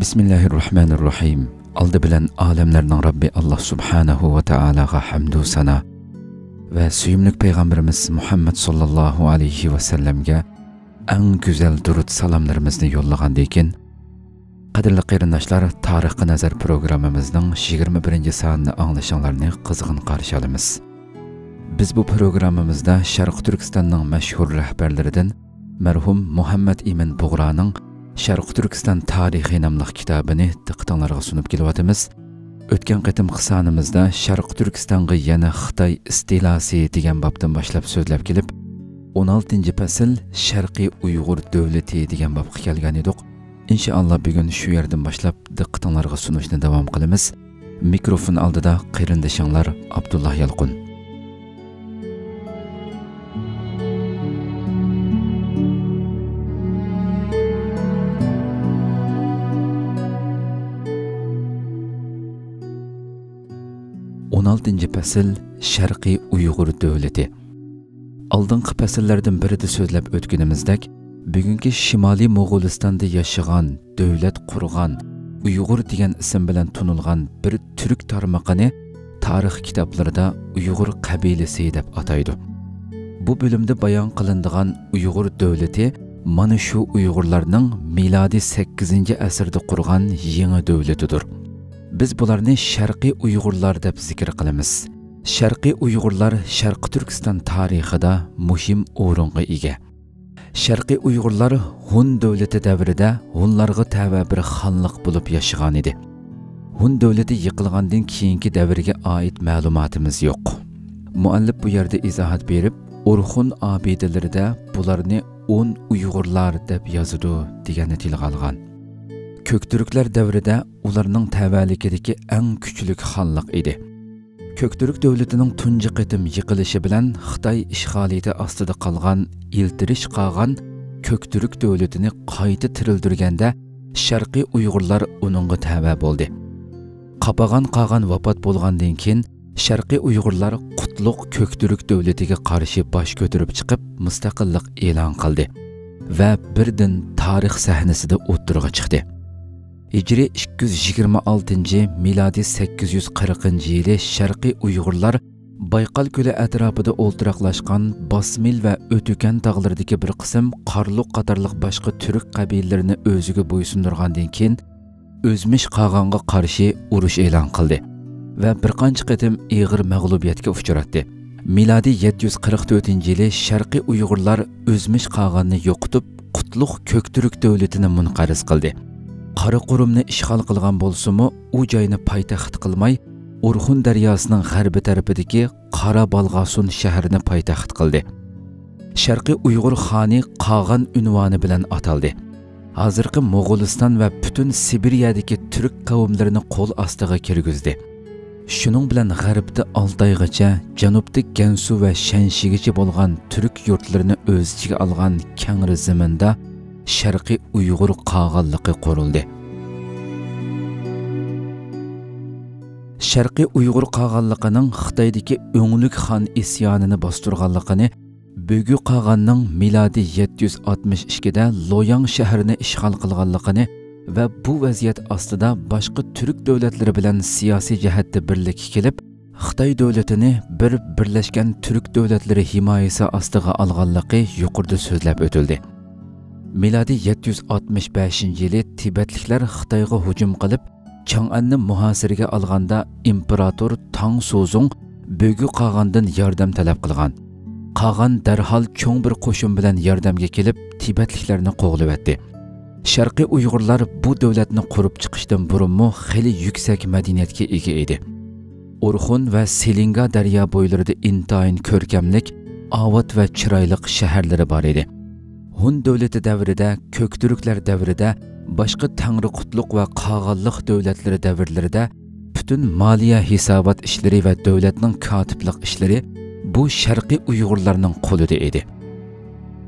Bismillahirrahmanirrahim. Aldı bilen alemlerinin Rabbi Allah Subhanahu ve Teala'ga hamdu sana ve süyümlük Peygamberimiz Muhammed sallallahu aleyhi ve sellem'ge en güzel durut salamlarımızı yollagandayken, qadirli qarindoshlar, Tarixi Nazar programımızın 21. sanını anlaşanlarını kızgın karşı alamiz. Biz bu programımızda Şarkı Türkistan'ın meşhur rehberlerinden merhum Muhammed Emin Buğra'nın Şarkı Türkistan Tarihi namlı kitabını diqqatinglarga sunup kelyapmiz. Ötken qitim qısanımızda Şarkı Türkistan'ga yana Xitoy istilası degan babdan başlap so'zlab kelib, 16. fasl Sharqiy Uyg'ur davlati degan babga kelgan edik. İnşallah bugun shu yerdan başlap diqqatinglarga sunishni davom qilamiz. Mikrofon oldida qarindoshinglar Abdullah Yalqun. Fasl Sharqiy Uyg'ur davlati. Oldingi fasllardan birida so'zlab o'tganimizdek, bugungi Shimoliy Mo'g'ulistonda yashagan, davlat qurgan, Uyg'ur degan ism bilan tunilgan bir turk tarmoqini tarix kitoblarida Uyg'ur qabilasi deb ataydi. Bu bölümde bayon qilinadigan Uyg'ur davlati mana shu Uyg'urlarning milodiy 8-asrda qurgan yangi davlatidir. Biz bularni Sharqiy Uyg'urlar deb zikr qilamiz. Sharqiy Uyg'urlar Sharqi Turkiston tarixida muhim o'ringa ega. Sharqiy Uyg'urlar Hun davlati davrida Hunlarga tava bir xonliq bo'lib yashagan edi. Hun davlati yiqilgandan keyingi davrga oid ma'lumotimiz yo'q. Muallif bu yerda izohat berib, Orxun abidalarida bularni Un Uyg'urlar deb yozadi deganini tilga olgan. Köktürkler davrida ularning tavallikidagi eng kuchlik xonliq edi. Köktürk davlatining tunji qitim yiqilishi bilan Xitoy ishg'oliyati ostida qolgan, iltirish qolgan Köktürk davlatini qayta tirildirganda Sharqiy Uyg'urlar uningga tava bo'ldi. Qapagan qolgan vafot bo'lgandan keyin Sharqiy Uyg'urlar Qutlug' Köktürk davlatiga qarshi bosh ko'tarib chiqib, mustaqillik e'lon qildi va birdan tarix sahnasida o'tirg'a chiqdi. Hicri 226, miladi 840 yılı Sharqiy Uyg'urlar Bayqal ko'li atrofida o'ltiraqlashgan Basmil va O'tukan tog'laridagi bir qism Qarluq qatorliq boshqa turk qabilalarini o'ziga bo'ysundirgandan keyin o'zmish qog'onga qarshi urush e'lon qildi va bir qancha qatim ig'ir mag'lubiyatga uchratdi. Miladi 744-yili Sharqiy Uyg'urlar o'zmish qog'onni yo'qotib, Qutlug' Köktürk davlatini munqariz qildi. Qaraqurumni ishg'ol qilgan bo'lsa-mu, u joyni poytaxt qilmay, Urxun daryosining g'arbi tarafidagi Qara Balg'asun shahrini poytaxt qildi. Sharqiy Uyg'ur xoni Qag'an unvoni bilan ataldi. Hozirgi Mo'g'uliston va butun Sibiriyadagi turk qavmlarini qo'l ostiga kirgizdi. Shuning bilan g'arbda Oltoygacha, janubda Gansu va Shanshigacha bo'lgan turk yurtlarini o'z ichiga olgan keng zaminda Sharqiy Uyg'ur qog'onligi qurildi. Sharqiy Uyg'ur qog'onligining Xitoydagi o'nglik xon isyonini bostirganligini, Bögü qog'onning milodi 762 da Loyang shahrini ishg'ol qilganligini va bu vaziyat ostida boshqa turk davlatlari bilan siyosiy jihatda birlikka kelib, Xitoy davlatini bir birlashgan turk davlatlari himoyasi ostiga olganligi yuqorida so'zlab o'tildi. Miladi 765-yili Tibetliklar Xitoyga hujum qilib, Chang'anni muhosiraga olganda imperator Tang Sozong Bögü qog'ondan yordam talab qilgan. Qog'on darhol cho'ng bir qo'shin bilan yordamga kelib, Tibetliklarni qo'g'lab etdi. Sharqiy Uyg'urlar bu davlatni qurib chiqishdan burunmi xili yuksak madaniyatga ega edi. Orxun va Selinga daryo bo'ylarida intayin ko'rkamlik, avod va chiroyli shaharlari bor edi. Hun davlati davrida, Köktürklar davrida, boshqa Tangri Qutlug' va Qog'onliq davlatlari davrlarida butun moliya hisobot ishlari va davlatning kotiblik ishlari bu Sharqiy Uyg'urlarning qo'lida edi.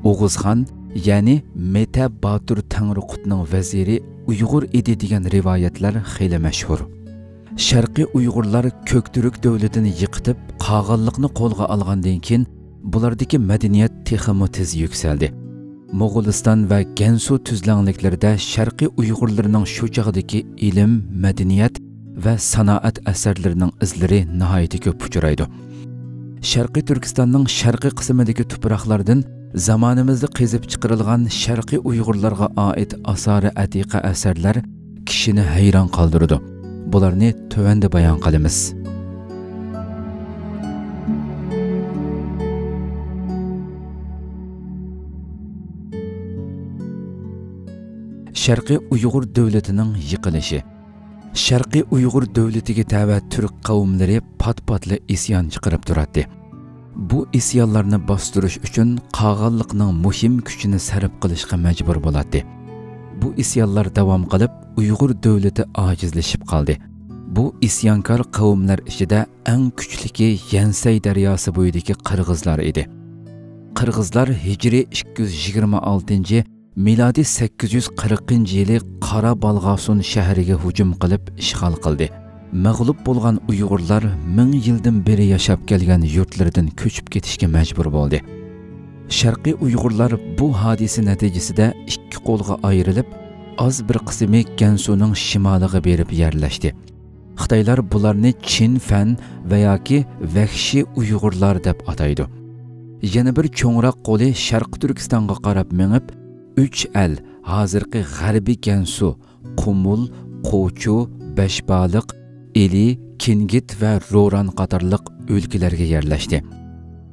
O'g'izxon, ya'ni Meta Batur Tangriqutning vaziri Uyg'ur edi degan rivoyatlar xeyli mashhur. Sharqiy Uyg'urlar Köktürk davlatini yiqitib, qog'onliqni qo'lga olgandan keyin bulardagi madaniyat texmi tez yuksaldi. Moğoliston va Gansu tuzlanliklarida Sharqiy Uyg'urlarning shu chog'dagi ilm, madaniyat va sanoat asarlarining izlari nihoyatda ko'p uchraydi. Sharqiy Turkistonning sharqiy qismidagi tuproqlardan zamonimizda qezib chiqarilgan Sharqiy Uyg'urlarga oid asari atiqa asarlar kishini hayron qoldiradi. Bularni tövende bayon qilamiz. Sharqiy Uyg'ur davlatining yiqilishi. Sharqiy Uyg'ur davlatiga tava turk qavmlari pat-patli isyon chiqarib turadi. Bu isyonlarni bostirish uchun qag'alliqning muhim kuchini sarf qilishga majbur bo'ladi. Bu isyonlar davom qilib, Uyg'ur davlati ojizlashib qoldi. Bu isyonkor qavmlar ichida eng kuchlisi Yansay daryosi bo'yidagi qirg'izlar edi. Qirg'izlar hijriy 226 milodiy 840-yili Qora Balg'asun shahriga hujum qilib ishg'ol qildi. Mag'lub bo'lgan Uyg'urlar 1000 yildan beri yashab kelgan yurtlaridan ko'chib ketishga majbur bo'ldi. Sharqiy Uyg'urlar bu hodisa natijasida ikki qo'lga ayrilib, az bir qismi Gansuning shimoliga berib yerlashdi. Xitoylar bularni Chin Fan va yoki vahshiy Uyg'urlar deb ataydi. Yana bir cho'ngroq qo'li Sharq Turkistonga qarab mengib, 3 el hozirgi G'arbiy Gansu, Qumul, Qo'chu, Beshbaliq, Eli, Kingit va Ro'ran qatorliq o'lkalarga yerlashdi.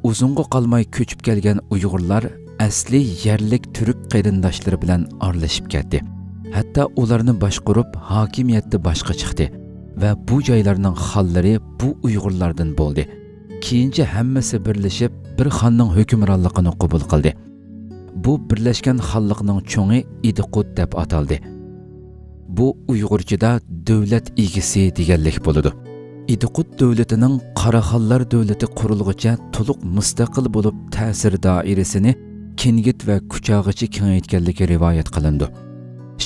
Uzunga qolmay ko'chib kelgan Uyg'urlar asli yerlik turk qarindoshlari bilan aralashib ketdi. Hatto ularni boshqarib hokimiyatni boshqa chiqdi va bu joylarning xollari bu Uyg'urlardan bo'ldi. Keyincha hammasi birlashib bir xonning hukmronligini qabul qildi. Bu birlashgan xonlikning cho'ngi Idiqut deb ataldi. Bu Uyg'urchada davlat egisi deganlik bo'ladi. Idiqut davlatining Qaraxonlar davlati qurilguncha to'liq mustaqil bo'lib, ta'sir doirasini Kingit va Kuchog'icha kengaytganligi rivoyat qilindi.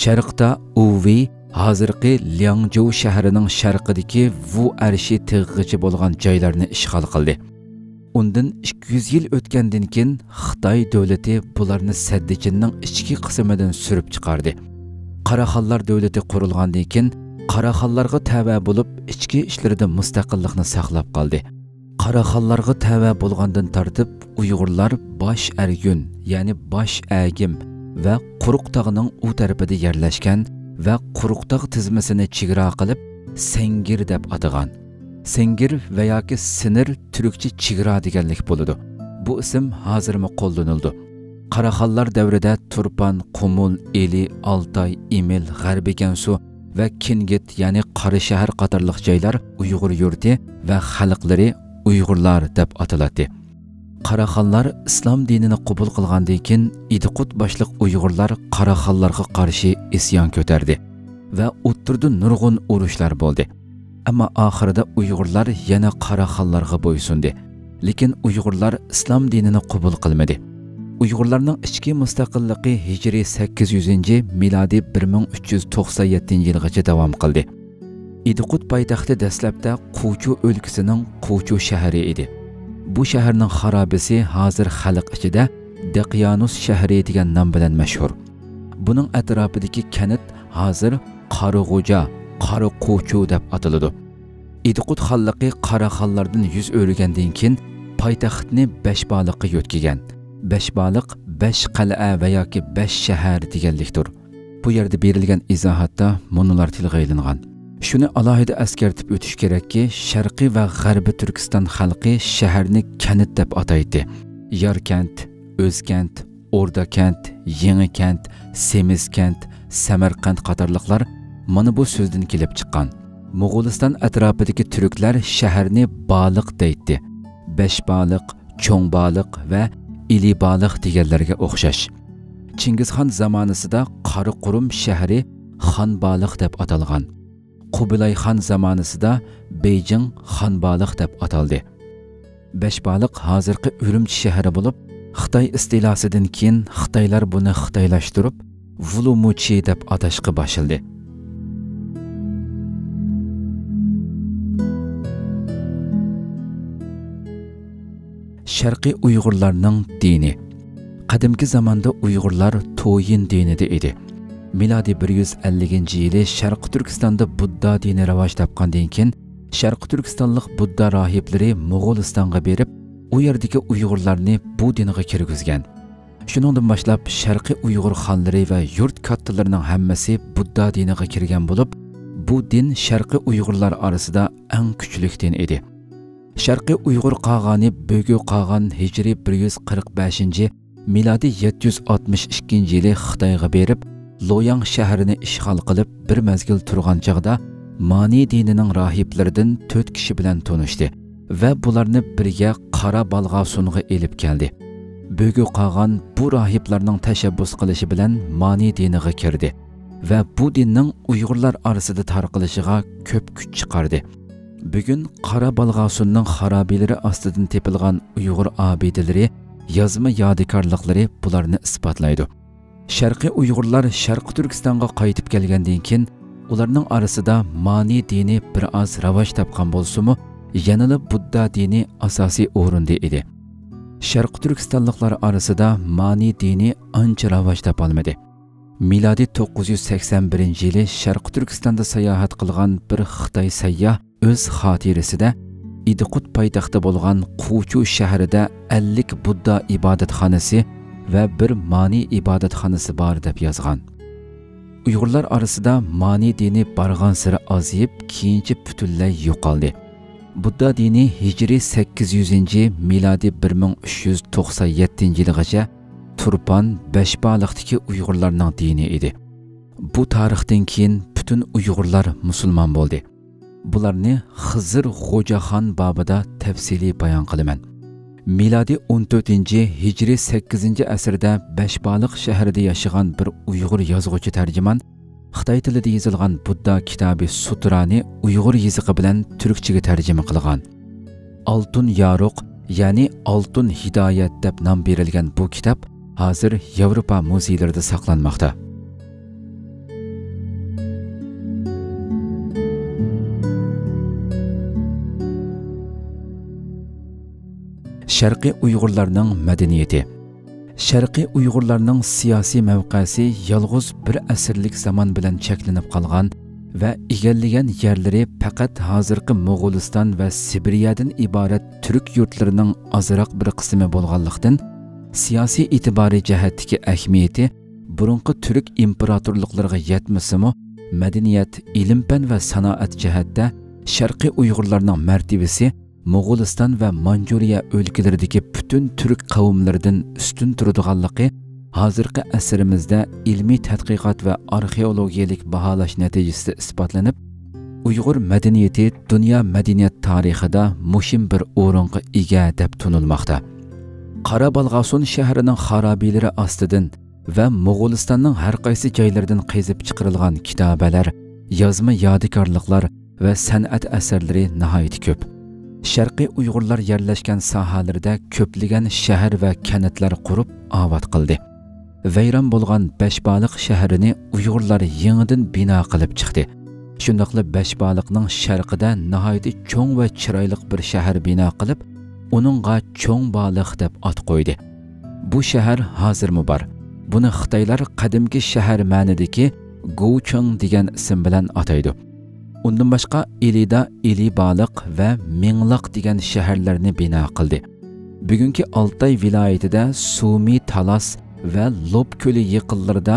Sharqda Uvi hozirgi Liangzhou shahrining sharqidagi Wu arshi tig'igacha bo'lgan joylarni ishg'ol qildi. Undan 200 yil o'tgandan keyin Xitoy davlati bularni Saddichinning ichki qismidan surib chiqardi. Qaraxonlar davlati qurilgandan keyin Qaraxonlarga tava bo'lib, ichki ishlarida mustaqillikni saqlab qoldi. Qaraxonlarga tava bo'lgandan tortib, Uyg'urlar Bosh Argun, ya'ni Bosh Agim va Quruqtog'ning u tarafida yerlashgan va Quruqtog' tizmasini chegara qilib Sengir deb atagan. Sengir va yoki Sinir turkcha chegara deganlik bo'ladi. Bu ism hozirmi qo'llanildi. Qaraxonlar davrida Turpan, Qumul, Eli, Altay, Imil, G'arbiy Gansu va Kingit, ya'ni Qora shahar qatorliq joylar Uyg'ur yurti va xalqlari Uyg'urlar deb ataladi. Qaraxonlar islom dinini qabul qilgandan keyin Idiqut boshliq Uyg'urlar Qaraxonlarga qarshi isyon ko'tardi va o'ttirda nurg'un urushlar bo'ldi. Ammo oxirida Uyg'urlar yana Qaraxonlarga bo'ysundi. Lekin Uyg'urlar islom dinini qabul qilmadi. Uyg'urlarning ichki mustaqilligi hijriy 800 milodiy 1397-yilgacha davom qildi. Idiqut poytaxti dastlabda Quchu o'lkasining Quchu shahri edi. Bu shaharning xarobasi hozir xalq ichida Deqyanus shahri degan nom bilan mashhur. Buning atrofidagi kanit hozir Qarag'o'ja, Qaraquchu deb ataladi. Idiqut xonligi Qaraxonlardan yuz o'rgandan keyin poytaxtni Beshbaliqqa yo'tkigan. Beshbaliq 5 qal'a va yoki 5 shahar deganlikdir. Bu yerda berilgan izohatda monolar tilga ilingan. Shuni alohida eskartib o'tish kerakki, Sharqiy va G'arbiy Turkiston xalqi shaharni kanit deb ataydi. Yarkent, O'zkent, O'rdakent, Yangikent, Semizkent, Samarqand qatorliqlar mana bu so'zdan kelib chiqqan. Mo'g'uliston atrofidagi turklar shaharni Baliq deydi. Beshbaliq, Cho'ngbaliq va Ilibaliq deganlarga o'xshash. Chingizxon zamonasida Qaraqurum shahri Xonbaliq deb atalgan. Qubilay Xon zamonasida Beijing Xonbaliq deb ataldi. Beshbaliq hozirgi Urumchi shahri bo'lib, Xitoy istilosidan keyin Xitoylar buni xitoylashtirib, Vulumuchi deb atashga boshladi. Sharqiy Uyg'urlarning dini. Qadimki zamanda Uyg'urlar Toyin dinida edi. Miladi 150-yili Sharq Turkistonda Budda dini rivoj topgandan keyin Sharq Turkistonlik Budda rohiblari Mo'g'ulistonga berib, u yerdagi Uyg'urlarni bu dinga kirgizgan. Shuningdan boshlab Sharqiy Uyg'ur xonlari va yurt kattalarining hammasi Budda diniga kirgan bo'lib, bu din Sharqiy Uyg'urlar orasida eng kuchli din edi. Sharqiy Uyg'ur qog'oni Bögü qog'on hijriy 145, miladi 762-yili Xitoyga berib, Loyang shahrini ishg'ol qilib, bir mezgil turgan chaqda Mani dinining rohiblaridan 4 kishi bilan tanishdi va bularni birga Qora Balg'asunga elib keldi. Bögü qog'on bu rohiblarning tashabbus qilishi bilan Mani diniga kirdi va bu dinning Uyg'urlar orasida tarqalishiga ko'p kuch chiqardi. Bugun Qora Balg'asunning xarobilari ostidan tepilgan Uyg'ur obidalari, yozma yodikorliklari bularni isbotlaydi. Sharqiy Uyg'urlar Sharq Turkistonga qaytib kelgandan keyin ularning orasida Mani dini bir oz rivoj topgan bo'lsa-mu, yanada Budda dini asosiy o'rinda edi. Sharq Turkistonliklar orasida Mani dini ancha rivoj topolmadi. Miladi 981-yili Sharq Turkistonda sayohat qilgan bir Xitoy sayyoh o'z xotirasida Idiqut poytaxti bo'lgan Quchu shahrida 50 Budda ibodatxonasi va bir Mani ibodatxonasi bor deb yozgan. Uyg'urlar orasida Mani dini bargan siri aziyib, keyinchi butunlay yo'qoldi. Budda dini hijriy 800, miladi 1397-yilgacha Turpan, Beshbaliqdagi Uyg'urlarning dini edi. Bu tarixdan keyin butun Uyg'urlar musulmon bo'ldi. Bularni Xizr Xo'jaxon babida tafsiliy bayon qilaman. Miladi 14, hijriy 8-asrda Beshbaliq shahrida yashagan bir Uyg'ur yozuvchi tarjimon Xitoy tilida yozilgan Budda kitobi Sutrani Uyg'ur yoziqi bilan turkchaga tarjima qilgan. Altun Yoruq, ya'ni Altun Hidoyat deb nom berilgan bu kitob hozir Yevropa muzeylarida saqlanmoqda. Sharqiy Uyg'urlarning madaniyati. Sharqiy Uyg'urlarning siyosiy mavqesi yolg'iz bir asrlik zaman bilan cheklanib qolgan va egallagan yerlari faqat hozirgi Mo'g'uliston va Sibiriyadan iborat turk yurtlarining ozroq bir qismi bo'lganlikdan, siyosiy e'tiboriy jihatdagi ahamiyati burunqi turk imperatorliklariga yetmasa-mu, madaniyat, ilm-fan va sanoat jihatda Sharqiy Uyg'urlarning martabasi Mo'g'uliston va Manjuriya o'lkalaridagi butun turk qavmlaridan ustun turadiganligi hozirgi asrimizda ilmiy tadqiqot va arxeologiyalik baholash natijasida isbotlanib, Uyg'ur madaniyati dunyo madaniyat tarixida muhim bir o'ringa ega deb tanilmoqda. Qora Balg'asun shahrining xarobilari ostidan va Mo'g'ulistonning har qaysi joylaridan qazib chiqarilgan kitobalar, yozma yodikorliklar va san'at asarlari nihoyat ko'p. Sharqiy Uyg'urlar yerlashgan sohalarda ko'pligan shahar va kanatlar qurib obod qildi. Vayron bo'lgan Beshbaliq shahrini Uyg'urlar yangidan bino qilib chiqdi. Shundaqla Beshbaliqning sharqida nihoyat cho'ng va chiroyli bir shahar bino qilib, uningga Cho'ngbaliq deb ot qo'ydi. Bu shahar hozirmi bor. Buni Xitoylar qadimgi shahar ma'nidagi Gouchang degan ism bilan ataydi. Undan boshqa Ilida Ilibaliq va Mingliq degan shaharlarni bino qildi. Bugungi Altay viloyatida Sumi Talas va Lob ko'li yaqinlarida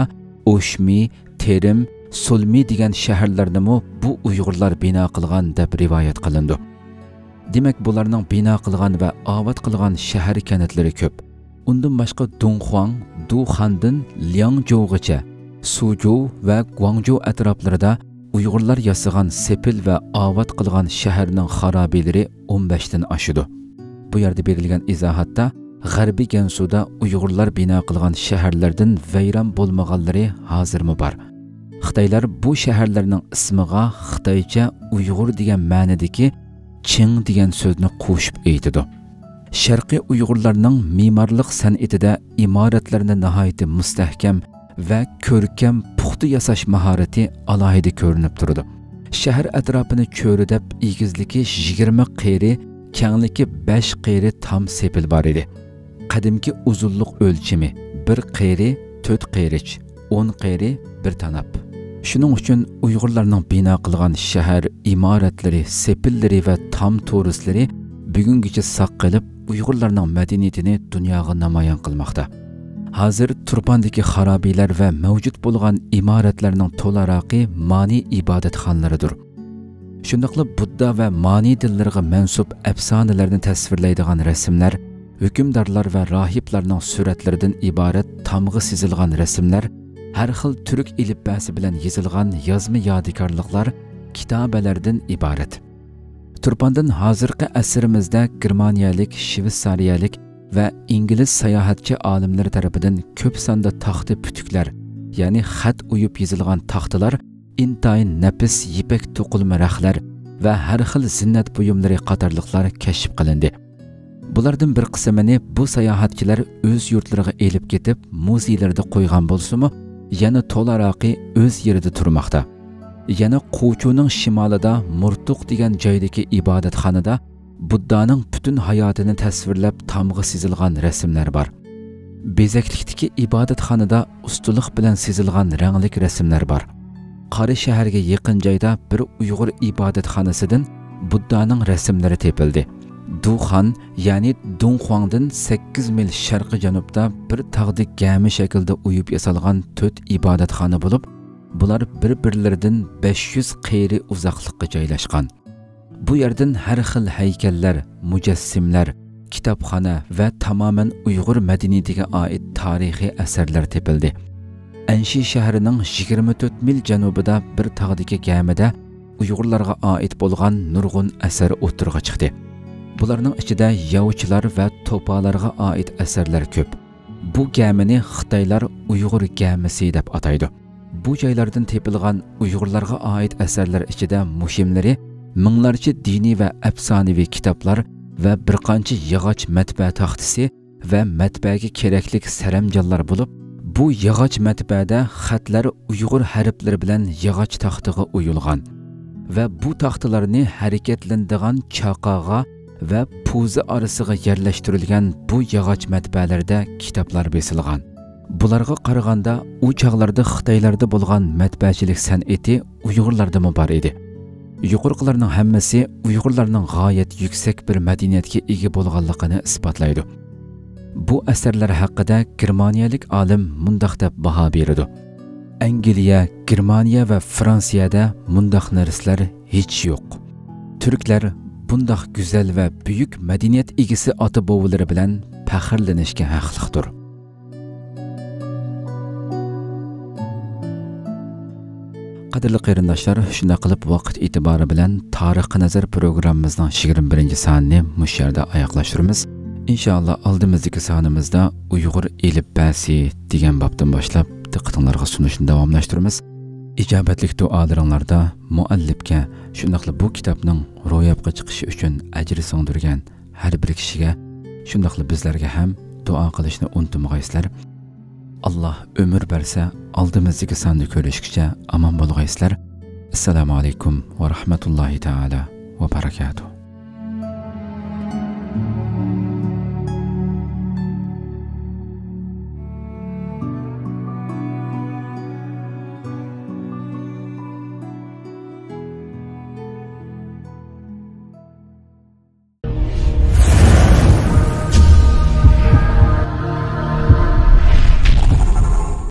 O'shmi, Terim, Sulmi degan shaharlarni bu Uyg'urlar bino qilgan deb rivoyat qilindi. Demak, bularning bino qilgan va obod qilgan shahar kanatlari ko'p. Undan boshqa Dunhuang, Duxandan Liangzhougacha, Suzhou va Guangzhou atroflarida Uyg'urlar yasagan sepil va obod qilgan shaharning xarobilari 15 dan oshidi. Bu yerda berilgan izohatda G'arbiy Gansuda Uyg'urlar bino qilgan shaharlardan vayron bo'lmaganlari hozirmi bor. Xitoylar bu shaharlarning ismiga Xitoycha Uyg'ur degan ma'nodagi Qing degan so'zni qo'shib aytadi. Sharqiy Uyg'urlarning me'morlik san'atida imoratlarni nihoyat mustahkam va ko'rkam puxta yasash mahorati alohida ko'rinib turadi. Shahar atrofini cho'ridab egizligi 20 qeri, kengligi 5 qeri tam sepil bor edi. qadimki uzunluq o'lchimi 1 qeyri 4 qeyrich, 10 qeyri 1 tanap. Shuning uchun Uyg'urlarning bino qilgan shahar imoratlari, sepillari va tom to'rislari bugungacha saqlanib, Uyg'urlarning madaniyatini dunyoga namoyon qilmoqda. Hozir Turpandagi xarobiylar va mavjud bo'lgan imoratlarning to'laroqi mani ibodatxonalaridir. Shundaqla Budda va mani dillariga mansub afsonalarni tasvirlaydigan rasmlar, hukmdorlar va rohiblarning suratlaridan iborat tomg'i sizilgan rasmlar, har xil turk ilifbasi bilan yozilgan yozma yodikorliklar, kitobalardan iborat. Turpandan hozirgi asrimizda Germaniyalik, Shveysariyalik va ingliz sayohatchi olimlar tarafidan ko'p sonda taxta putuklar, ya'ni xat uyib yozilgan taxtalar, intayin nafis yipak to'qilma raxlar va har xil zinnat buyumlari qatorliqlar kashf qilindi. Bulardan bir qismini bu sayohatchilar o'z yurtlariga elib ketib, muzeylarda qo'ygan bo'lsa-mu, yana to'laroqi o'z yerida turmoqda. Yana Quchuning shimolida Murtuq degan joydagi ibodatxonada Buddaning butun hayotini tasvirlab tomg'i sizilgan rasmlar bor. Bezaklikdagi ibodatxonada ustuliq bilan sizilgan rangli rasmlar bor. Qari shaharga yaqin joyda bir Uyg'ur ibodatxonasidan Buddaning rasmlari tepildi. Duxan, ya'ni Dunhuangdan 8 mil sharqi janubda bir tog'dek gami shaklda uyib yasalgan 4 ibodatxona bo'lib, bular bir-birlaridan 500 qeyri uzoqlikqa joylashgan. Bu yerdan har xil haykallar, mujassimlar, kitobxona va tamoman Uyg'ur madaniyatiga oid tarixiy asarlar tepildi. Anshi shahrining 24 mil janubida bir tog'dagi gamida Uyg'urlarga oid bo'lgan nurg'un asar o'tirg'a chiqdi. Bularning ichida yovchilar va to'palarga oid asarlar ko'p. Bu gamini Xitoylar Uyg'ur gamisi deb ataydi. Bu joylardan tepilgan Uyg'urlarga oid asarlar ichida muhimlari minglarcha diniy va afsonaviy kitoblar va bir qancha yog'och matbaa taxtasi va matbaaga kerakli saramjonlar bo'lib, bu yog'och matbaada xatlar Uyg'ur harflari bilan yog'och taxtaga uyulgan va bu taxtalarni harakatlanadigan chaqaga va puzi orasiga yerlashtirilgan bu yog'och matbaalarda kitoblar besilgan. Bularga qaraganda u chaqlarda Xitoylarda bo'lgan matbaachilik san'ati Uyg'urlarda bor edi. Yuqorqilarning hammasi Uyg'urlarning g'oyat yuksak bir madaniyatga ega bo'lganligini isbotlaydi. Bu asarlar haqida Germaniyalik olim mundaq deb baho berdi. Angliya, Germaniya va Fransiyada mundaq narsalar hech yo'q. Turklar bundaq go'zal va buyuk madaniyat egisi ota-bobovalari bilan faxrlanishga haqlidir. Qadrli qarindoshlar, shunday qilib vaqt e'tibori bilan Tarixga nazar programmamizning 21-sonini mush yerda oyoqlashtiramiz. Inshaalloh oldimizdagi sonimizda Uyg'ur elifbasi degan bobdan boshlab diqqatingizga sunishni davomlashtiramiz. Ijobatli duolaringlarda muallifga, shundaqla bu kitobning ro'yobga chiqishi uchun ajr singdirgan har bir kishiga, shundaqla bizlarga ham duo qilishni unutmaysizlar. Allah ömür berse aldığımızdaki sandı görüşkice aman bolğaysızlar. Esselamu aleyküm ve rahmetullahi teala ve berekatuhu.